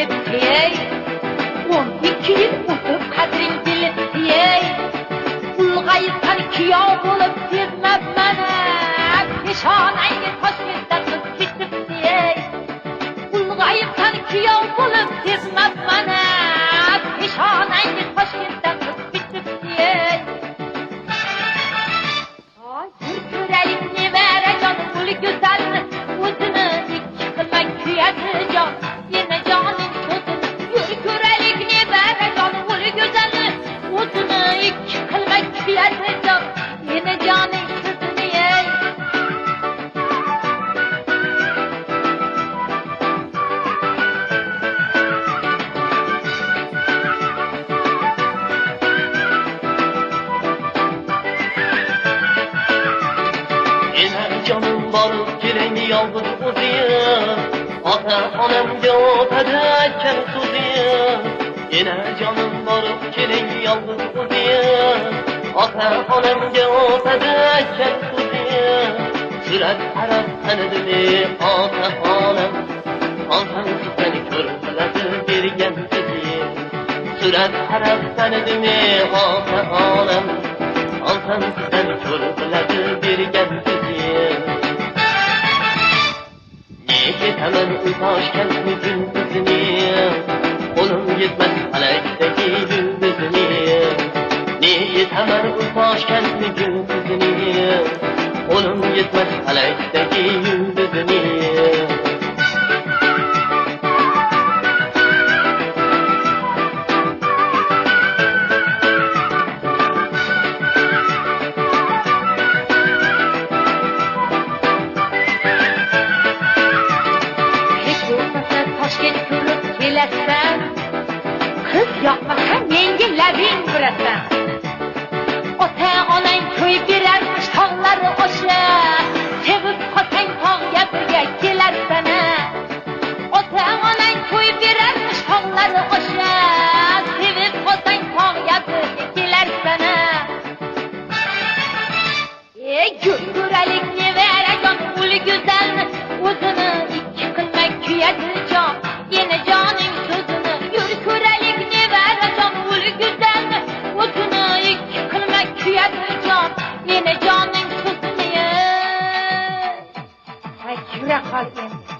bilipti, 12 yıl o'tib qadring bilibdi. Ulg'ayibsan kuyov bo'lib sezmabman, peshonangga Toshkentda qiz ketibdi. Ulg'ayibsan kuyov bo'lib sezmabman, peshonangga Toshkentda qiz ketibdi. Yurtiralik nevarajon ul go'zalni o'zini ikki qilmay kuyadi jon, yana joning so'zini. Yurtiralik nevarajon ul go'zalni o'zini ikki qilmay kuyadi jon, yana joning so'zini. Canım barıp geleni yalnız uzayım, ata onamga o'tadi aytgan so'zim. Yine canım barıp geleni yalnız uzayım, ata onamga o'tadi aytgan so'zim. Surat qarab tanidimi ota onam, olsam seni ko'rsalar bergan so'zim. Surat qarab tanidimi ota onam, olsam seni ko'rsalar bergan so'zim. Yetaman Toshkentni gündüzini, qo'lim yetmas falakdagi yulduzini. Ne yetaman Toshkentni gündüzini, qo'lim yetmas falakdagi yulduzini. Kız yoqmasa menga labing burasan. Ota onang to'y berarmish tog'lari o'sha, sevib qolsang tog'ga birga kelarsana. Ota onang to'y berarmish tog'lari o'sha, sevib qolsang tog'ga birga kelarsana. Yurtiralik nevarajon ul go'zalni o'zini ikki qilmay kuyadi jon, yana joning so'zini. Yurtiralik nevarajon ul go'zalni o'zini ikki qilmay kuyadi jon, yana joning so'zini. Yura qol endi.